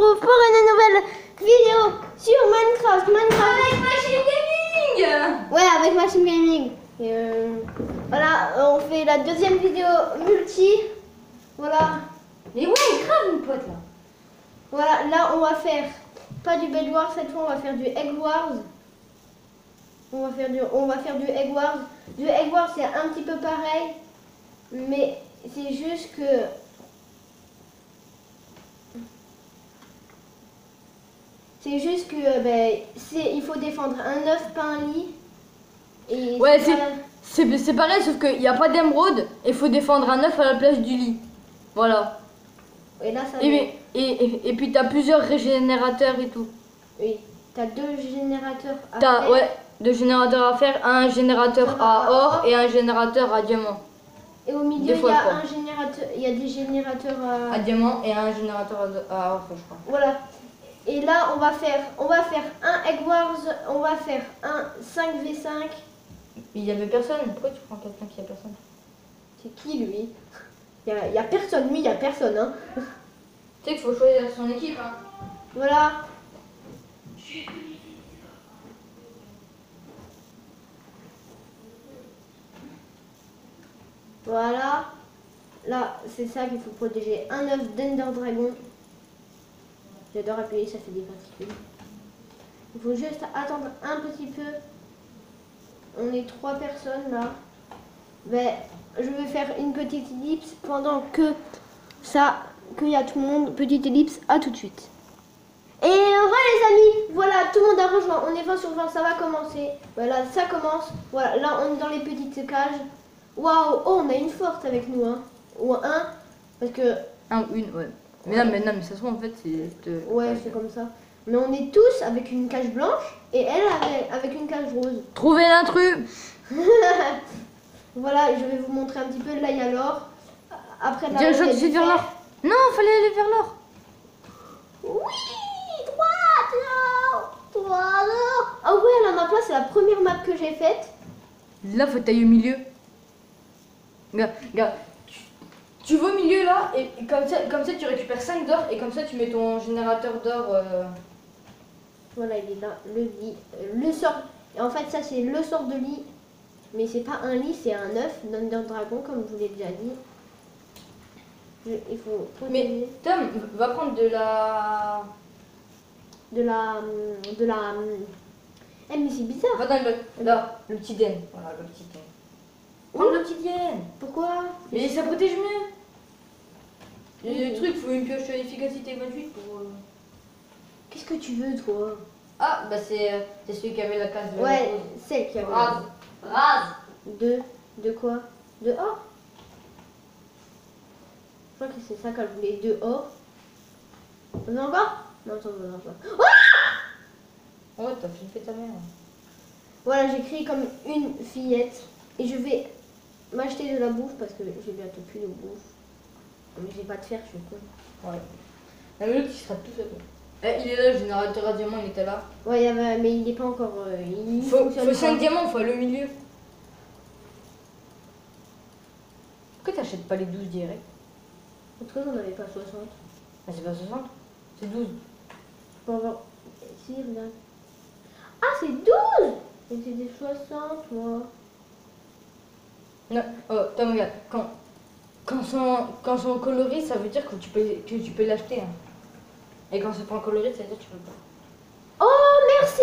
retrouve pour une nouvelle vidéo sur Minecraft. Avec Machine Gaming. Ouais, avec Machine Gaming. Voilà, on fait la deuxième vidéo multi. Voilà. Mais ouais, grave mon pote là. Voilà, là on va faire pas du Bed Wars cette fois, on va faire du Egg Wars. On va faire du Egg Wars. Du Egg Wars c'est un petit peu pareil, mais c'est juste que il faut défendre un œuf, pas un lit. Et Ouais, pas c'est pareil, sauf qu'il n'y a pas d'émeraude et il faut défendre un œuf à la place du lit. Voilà. Et là ça. Et puis t'as plusieurs régénérateurs et tout. Oui, t'as deux générateurs à T'as faire. ouais, deux générateurs à faire, un générateur à or et un générateur à diamant. Et au milieu il y a un générateur, il y a des générateurs À diamant et un générateur à or, je crois. Voilà. Et là on va faire un Egg Wars, on va faire un 5v5. Il y avait personne. Pourquoi tu prends quelqu'un qui a personne? C'est qui lui? Il y a personne, lui il y a personne hein. Tu sais qu'il faut choisir son équipe hein. Voilà. Voilà. Là, c'est ça qu'il faut protéger. Un œuf d'Ender Dragon. J'adore appuyer, ça fait des particules. Il faut juste attendre un petit peu. On est 3 personnes là. Ben, je vais faire une petite ellipse pendant que qu'il y a tout le monde. Petite ellipse, à tout de suite. Et voilà les amis, voilà, tout le monde a rejoint. On est 20 sur 20, ça va commencer. Voilà, ça commence. Voilà, là on est dans les petites cages. Waouh, oh, on a une forte avec nous, hein. Ou un, parce que... Un ou une, ouais. Mais non, mais ça se trouve en fait c'est... Ouais, c'est comme ça. Mais on est tous avec une cage blanche et elle avec une cage rose. Trouvez l'intrus. Voilà, je vais vous montrer un petit peu. Là, il y a l'or. Après, là, Direction tout de suite vers l'or. Non, fallait aller vers l'or. Oui, droite, l'or. Ah ouais, là, ma place, c'est la première map que j'ai faite. Là, faut tailler au milieu. Regarde, tu vas au milieu là, et comme ça tu récupères 5 d'or, et comme ça tu mets ton générateur d'or. Voilà, il est là, le lit, le sort. Et en fait, ça, c'est le sort de lit. Mais c'est pas un lit, c'est un œuf d'Under Dragon, comme je vous l'ai déjà dit. Il faut protéger. Mais Tom, va prendre de la... Eh, mais c'est bizarre. Va dans là, le petit den. Voilà, le petit den. Prends le petit den. Pourquoi? Mais ça protège mieux. Le truc, faut une pioche efficacité 28 pour... Qu'est-ce que tu veux, toi? Ah, bah c'est celui qui avait la case de... Ouais, celle qui avait... Rase. De quoi? De or? Je crois que c'est ça qu'elle voulait, de or. On en encore? Non, ça on en pas. Ouais, t'as flippé ta mère. Voilà, j'ai créé comme une fillette. Et je vais m'acheter de la bouffe parce que j'ai bientôt plus de bouffe. Mais j'ai pas de fer, je suis con. Ouais. La l'autre, il sera tout seul. Eh, il est là, le générateur à diamant, il était là. Ouais, mais il n'est pas encore... faut 5 diamants, faut aller au milieu. Pourquoi t'achètes pas les 12 direct? Pourquoi on n'avait pas 60? Ah, c'est pas 60, c'est 12. Pour avoir... Si, regarde. Ah, c'est 12! Mais c'est des 60, moi. Non, oh, Tom, regarde, quand sont colorés, ça veut dire que tu peux l'acheter. Hein. Et quand c'est pas coloré, ça veut dire que tu peux pas. Oh, merci!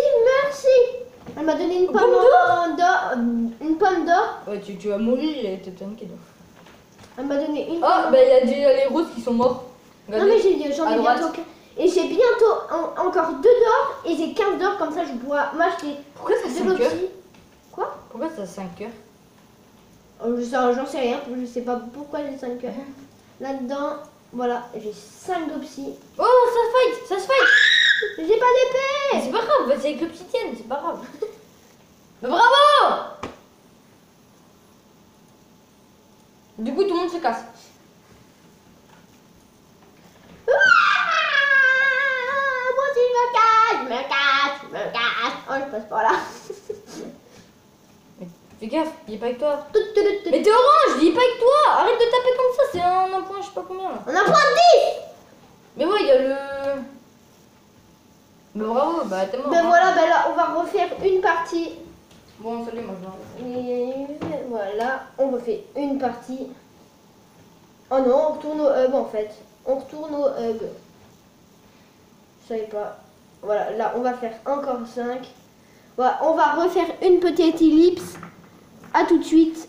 Elle m'a donné une pomme d'or. Une pomme d'or. Ouais, tu vas mourir et t'es tanké. Elle m'a donné une Oh, pomme. bah il y a déjà les roses qui sont morts. Non, mais j'en ai bientôt. Et j'ai bientôt encore 2 d'or et j'ai 15 d'or, comme ça je pourrai m'acheter. Pourquoi t'as 5 heures? Quoi? Pourquoi t'as 5 heures? J'en sais rien, je sais pas pourquoi j'ai 5 heures. Là-dedans, voilà, j'ai 5 d'opsie. Oh, ça se fight! J'ai pas d'épée! C'est pas grave, vas-y avec l'obsidienne, c'est pas grave. Mais bravo! Du coup, tout le monde se casse. Moi aussi je me casse. Oh, je passe par là. Mais fais gaffe, il est pas avec toi. Mais t'es orange, il est pas avec toi. Arrête de taper comme ça, c'est un point, je sais pas combien là. On a point 10! Mais ouais, il y a le... Mais bravo, bah t'es mort. Ben voilà, ben là, on va refaire une partie. Bon, salut, moi je vais. Et voilà, on refait une partie. Oh non, on retourne au hub en fait. On retourne au hub. Je savais pas. Voilà, là, on va faire encore 5. Voilà, on va refaire une petite ellipse. À tout de suite.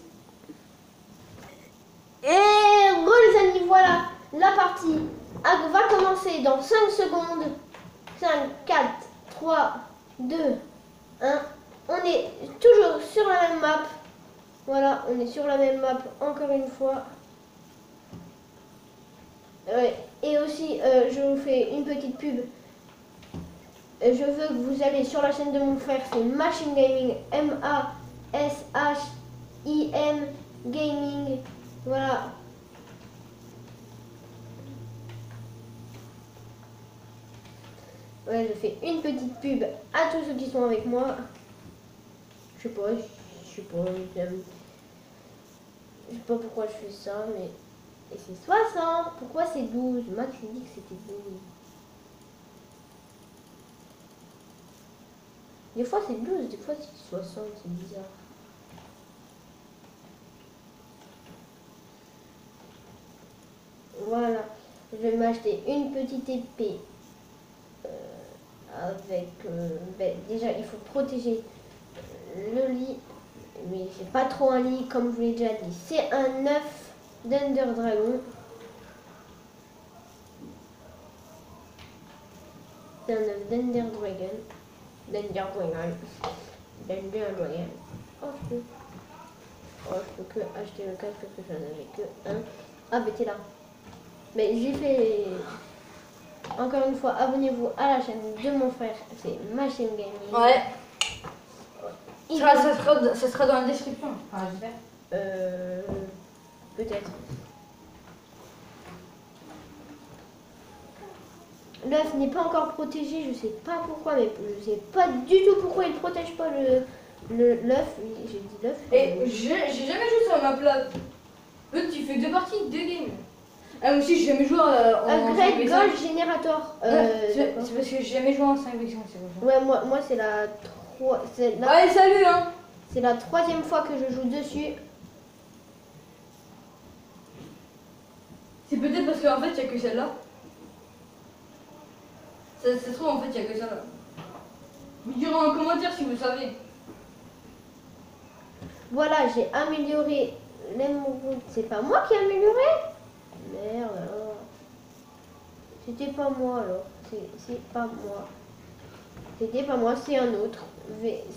Et les amis, voilà, la partie va commencer dans 5 secondes. 5, 4, 3, 2, 1. On est toujours sur la même map. Voilà, on est sur la même map encore une fois. Et aussi, je vous fais une petite pub. Je veux que vous allez sur la chaîne de mon frère, c'est Machine Gaming, M-A-S-H-I-M Gaming. Voilà. Ouais, je fais une petite pub à tous ceux qui sont avec moi. Je sais pas, j'aime. Je sais pas pourquoi je fais ça, mais. Et c'est 60. Pourquoi c'est 12? Max il dit que c'était 12. Des fois c'est 12, des fois c'est 60, c'est bizarre. Voilà. Je vais m'acheter une petite épée. Avec. Déjà, il faut protéger le lit. Mais c'est pas trop un lit, comme je vous l'ai déjà dit. C'est un œuf d'Ender Dragon. C'est un œuf d'Ender Dragon. D'Ender Dragon. D'Ender Dragon. Oh, je peux que acheter le casque parce que j'en avais que un. Ah, mais t'es là. Mais j'ai fait. Encore une fois, abonnez-vous à la chaîne de mon frère. C'est Machine Gaming. Ouais. Ça sera dans la description. Enfin, j'espère. Peut-être. L'œuf n'est pas encore protégé, je sais pas pourquoi, mais je sais pas du tout pourquoi il protège pas l'œuf. Oui, j'ai dit l'œuf. Et j'ai jamais joué sur ma plate. Tu fais 2 parties, 2 games. Ah, moi aussi, j'ai jamais joué en Great 5v5. Gold Generator. C'est parce que j'ai jamais joué en 5v5, c'est pour ça. Ouais, moi c'est la 3. Allez, salut hein. C'est la 3e fois que je joue dessus. C'est peut-être parce qu'en fait, il n'y a que celle-là. Ça se trouve, en fait, il n'y a que celle-là. Vous direz en commentaire si vous savez. Voilà, j'ai amélioré l'émeraude. C'est pas moi qui ai amélioré? Merde alors. C'était pas moi alors. C'est pas moi. C'était pas moi, c'est un autre.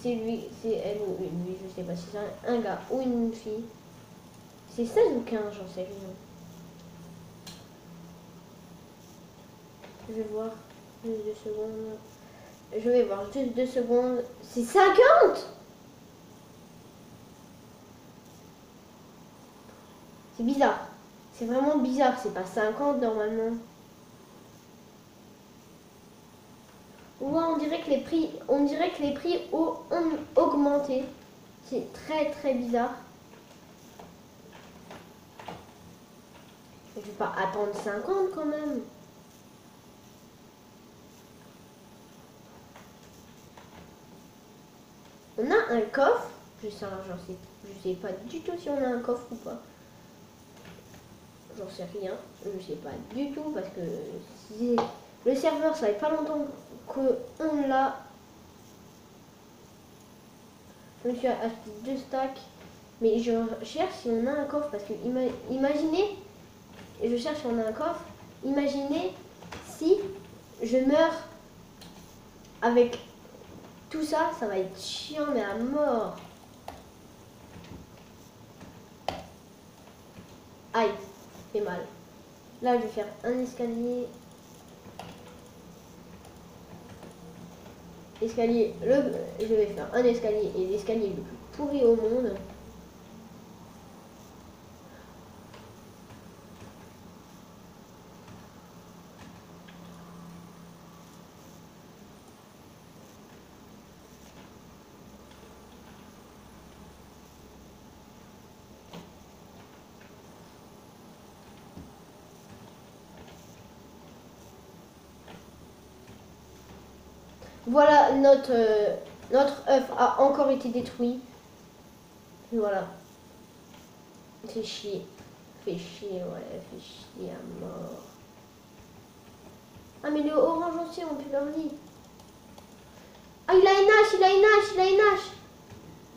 C'est lui, c'est elle ou lui, je sais pas si c'est un gars ou une fille. C'est 16 ou 15, j'en sais rien. Je vais voir. Juste 2 secondes. Je vais voir juste 2 secondes. C'est 50! C'est bizarre. C'est vraiment bizarre. C'est pas 50 normalement. Ouais, on dirait que les prix ont augmenté. C'est très très bizarre. Je vais pas attendre 50 quand même. On a un coffre. Je sais pas du tout si on a un coffre ou pas. J'en sais rien. Je sais pas du tout parce que si le serveur, ça fait pas longtemps qu'on l'a. Je me suis acheté 2 stacks. Mais je cherche si on a un coffre parce que imaginez, je cherche si on a un coffre. Imaginez si je meurs avec tout ça, ça va être chiant mais à mort. Aïe, fait mal. Là, je vais faire un escalier. Je vais faire un escalier et l'escalier le plus pourri au monde. Voilà, notre œuf a encore été détruit. Et voilà. Fait chier. Fait chier, ouais, fait chier à mort. Ah mais le orange aussi, on peut leur dire. Ah il a une hache, il a une hache, il a une hache.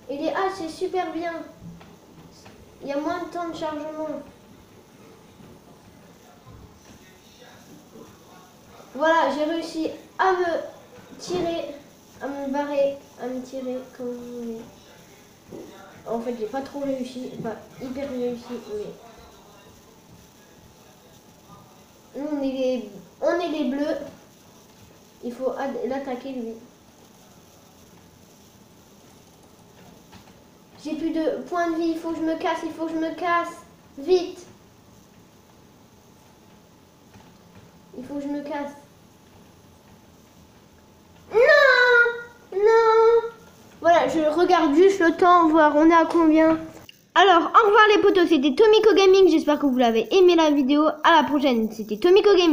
Et les haches c'est super bien. Il y a moins de temps de chargement. Voilà, j'ai réussi à me tirer, à me barrer, à me tirer comme vous voulez. En fait, j'ai pas trop réussi, pas hyper réussi, mais nous on est les bleus. Il faut l'attaquer lui. J'ai plus de points de vie, il faut que je me casse, il faut que je me casse. Vite. Il faut que je me casse. Non. Non. Voilà, je regarde juste le temps, voir on est à combien. Alors, au revoir les potos, c'était Tomiko Gaming, j'espère que vous l'avez aimé la vidéo. À la prochaine, c'était Tomiko Gaming.